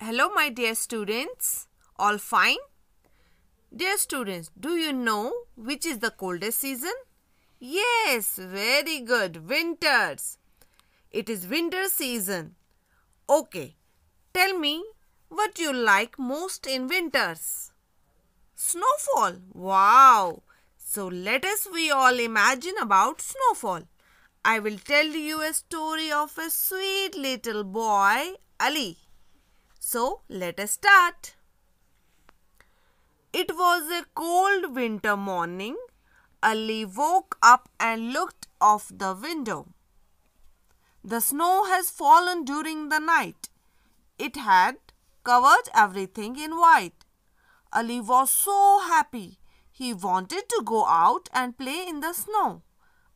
Hello, my dear students. All fine? Dear students, do you know which is the coldest season? Yes, very good. Winters. It is winter season. Okay, tell me what you like most in winters. Snowfall. Wow. So let us we all imagine about snowfall. I will tell you a story of a sweet little boy, Ali. So let us start. It was a cold winter morning. Ali woke up and looked off the window. The snow has fallen during the night. It had covered everything in white. Ali was so happy. He wanted to go out and play in the snow.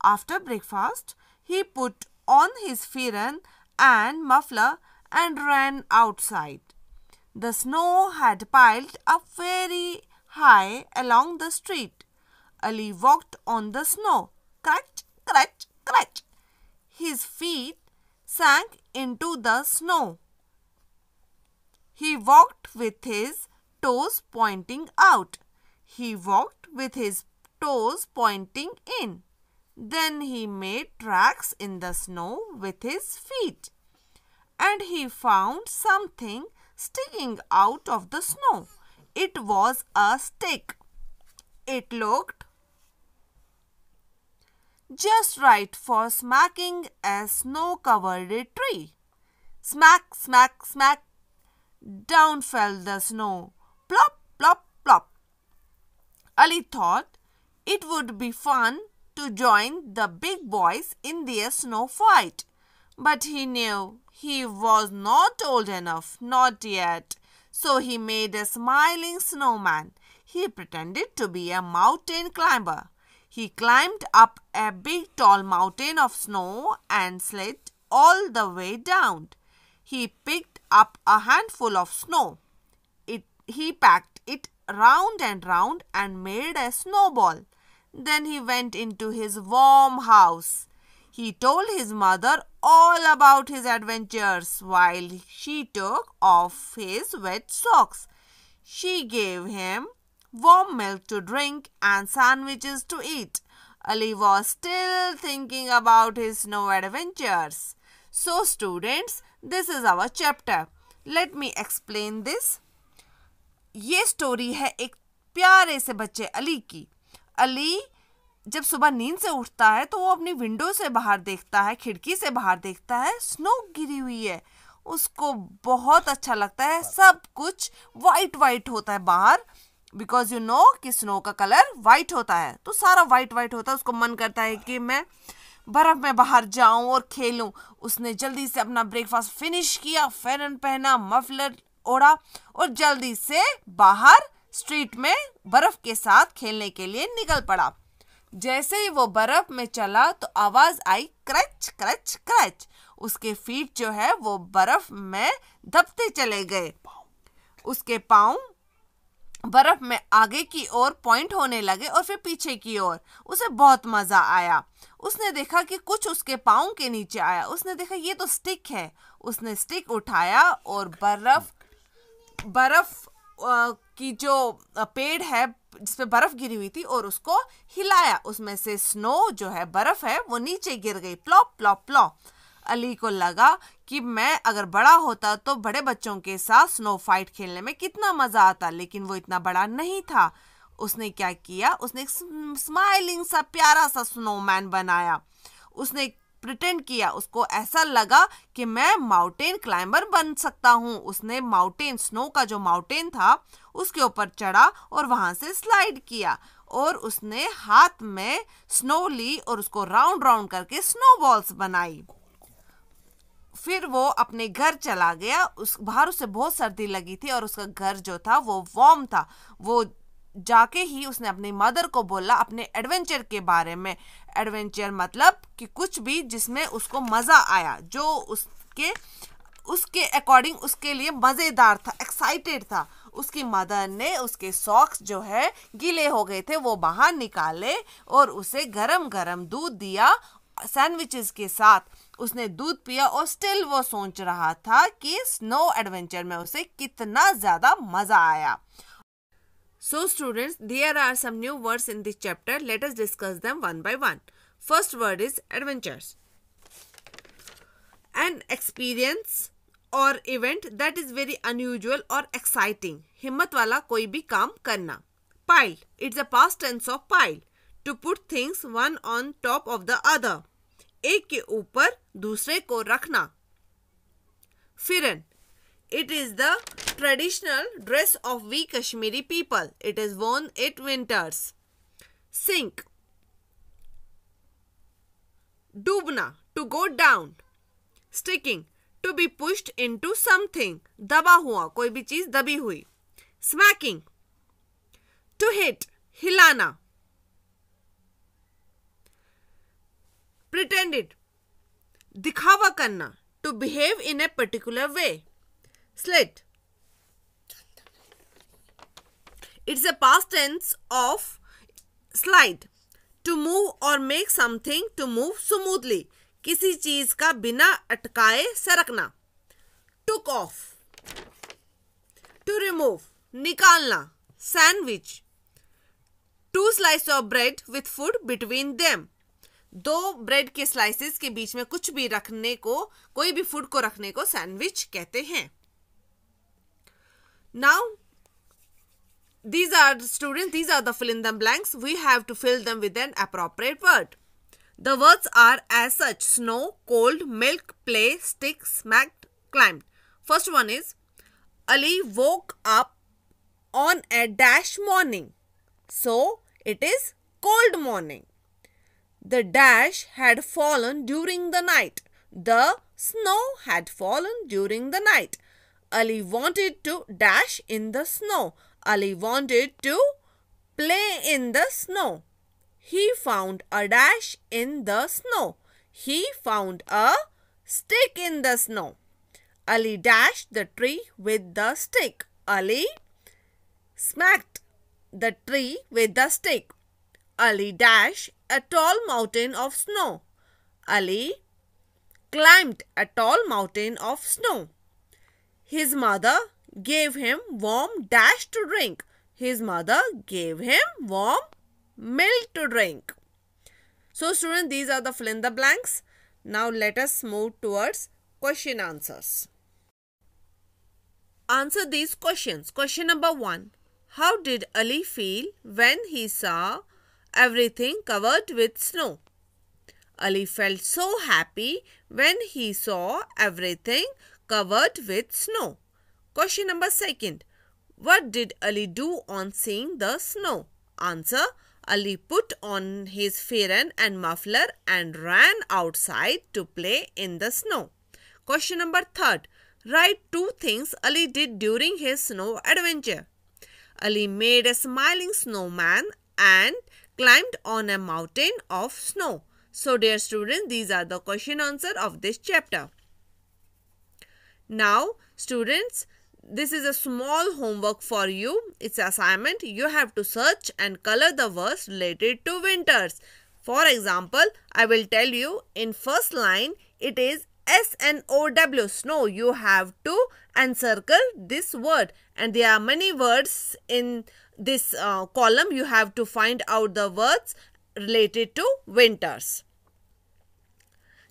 After breakfast, he put on his firan and muffler and ran outside. The snow had piled up very high along the street. Ali walked on the snow. Crunch, crunch, crunch. His feet sank into the snow. He walked with his toes pointing out. He walked with his toes pointing in. Then he made tracks in the snow with his feet. And he found something sticking out of the snow. It was a stick. It looked just right for smacking a snow-covered tree. Smack, smack, smack. Down fell the snow. Plop, plop, plop. Ali thought it would be fun to join the big boys in their snow fight. But he knew he was not old enough, not yet. So he made a smiling snowman. He pretended to be a mountain climber. He climbed up a big tall mountain of snow and slid all the way down. He picked up a handful of snow. He packed it round and made a snowball. Then he went into his warm house. He told his mother all about his adventures while she took off his wet socks. She gave him warm milk to drink and sandwiches to eat. Ali was still thinking about his snow adventures. So students, this is our chapter. Let me explain this. ये story है एक प्यारे से बच्चे अली की. अली जब सुबह नींद से उठता है तो वो अपनी विंडो से बाहर देखता है, खिड़की से बाहर देखता है, स्नो गिरी हुई है. उसको बहुत अच्छा लगता है. सब कुछ वाइट वाइट होता है बाहर, बिकॉज यू नो कि स्नो का कलर वाइट होता है, तो सारा वाइट वाइट होता है. उसको मन करता है कि मैं बर्फ में बाहर जाऊं और खेलूं. उसने जल्दी से अपना ब्रेकफास्ट फिनिश किया, फेरन पहना, मफलर ओढ़ा और जल्दी से बाहर स्ट्रीट में बर्फ के साथ खेलने के लिए निकल पड़ा. जैसे ही वो बर्फ में चला तो आवाज आई क्रच क्रच क्रच. उसके फीट जो है वो बर्फ में दबते चले गए. उसके पाँव बर्फ में आगे की ओर पॉइंट होने लगे और फिर पीछे की ओर. उसे बहुत मजा आया. उसने देखा कि कुछ उसके पाँव के नीचे आया. उसने देखा ये तो स्टिक है. उसने स्टिक उठाया और बर्फ की जो पेड़ है जिस पे बर्फ गिरी हुई थी और उसको हिलाया. उसमें से स्नो जो है बर्फ है वो नीचे गिर गई. Plop plop plop. अली को लगा कि मैं अगर बड़ा होता तो बड़े बच्चों के साथ स्नो फाइट खेलने में कितना मजा आता, लेकिन वो इतना बड़ा नहीं था. उसने क्या किया, उसने एक स्माइलिंग सा प्यारा सा स्नोमैन बनाया. उसने प्रिटेंड किया. उसको ऐसा लगा कि मैं माउंटेन क्लाइंबर बन सकता हूँ. उसने माउंटेन, स्नो का जो माउंटेन था उसके ऊपर चढ़ा और वहां से स्लाइड किया और उसने हाथ में स्नो ली और उसको राउंड राउंड करके स्नोबॉल्स बनाई. फिर वो अपने घर चला गया. बाहर उसे बहुत सर्दी लगी थी और उसका घर जो था वो वार्म था. वो जाके ही उसने अपनी मदर को बोला अपने एडवेंचर के बारे में. एडवेंचर मतलब कि कुछ भी जिसमें उसको मज़ा आया, जो उसके अकॉर्डिंग उसके लिए मज़ेदार था, एक्साइटेड था. उसकी मदर ने उसके सॉक्स जो है गीले हो गए थे वो बाहर निकाले और उसे गरम गरम दूध दिया सैंडविचेस के साथ. उसने दूध पिया और स्टिल वो सोच रहा था कि स्नो एडवेंचर में उसे कितना ज़्यादा मज़ा आया. So students, there are some new words in this chapter. Let us discuss them one by one. First word is adventures. An experience or event that is very unusual or exciting. हिम्मत वाला कोई भी काम करना. Pile. It's a past tense of pile. To put things one on top of the other. एक के ऊपर दूसरे को रखना. Firan. It is the traditional dress of we Kashmiri people. It is worn at winters. Sink. Dumna. To go down. Sticking. To be pushed into something. दबा हुआ. कोई भी चीज दबी हुई. Smacking. To hit. हिलाना. Pretended. दिखावा करना. To behave in a particular way. Slid. It's a past tense of slide. To move or make something to move smoothly. किसी चीज का बिना अटकाए सरकना. Took off. To remove. निकालना. Sandwich. Two slices of bread with food between them. दो bread के slices के बीच में कुछ भी रखने को, कोई भी फूड को रखने को सैंडविच कहते हैं. Now, these are the fill in the blanks. We have to fill them with an appropriate word. The words are as such: snow, cold, milk, play, stick, smacked, climbed. First one is, Ali woke up on a dash morning. So, it is cold morning. The dash had fallen during the night. The snow had fallen during the night. Ali wanted to dash in the snow. Ali wanted to play in the snow. He found a dash in the snow. He found a stick in the snow. Ali dashed the tree with the stick. Ali smacked the tree with the stick. Ali dashed a tall mountain of snow. Ali climbed a tall mountain of snow. His mother gave him warm dash to drink. His mother gave him warm milk to drink. So students, these are the fill in the blanks. Now let us move towards question answers. Answer these questions. Question number 1. How did Ali feel when he saw everything covered with snow? Ali felt so happy when he saw everything covered with snow. Question number 2. What did Ali do on seeing the snow? Answer. Ali put on his firan and muffler and ran outside to play in the snow. Question number 3. Write 2 things Ali did during his snow adventure. Ali made a smiling snowman and climbed on a mountain of snow. So dear students, these are the question answer of this chapter. Now students, this is a small homework for you. It's an assignment. You have to search and color the words related to winters. For example, I will tell you in first line it is S-N-O-W, snow. You have to encircle this word, and there are many words in this column. You have to find out the words related to winters.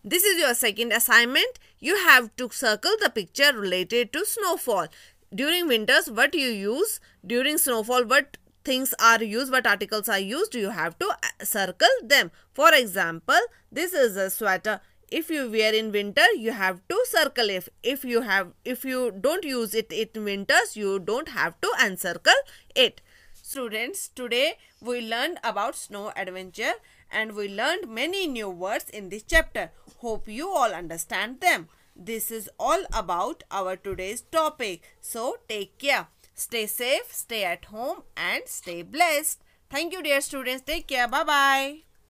This is your second assignment. You have to circle the picture related to snowfall. During winters, what you use? During snowfall, what things are used? What articles are used? You have to circle them. For example, this is a sweater. If you wear in winter, you have to circle it. If you don't use it in winters, you don't have to encircle it. Students, today we learned about snow adventure and we learned many new words in this chapter. Hope you all understand them. This is all about our today's topic. So take care. Stay safe, stay at home and stay blessed. Thank you dear students. Take care. Bye-bye.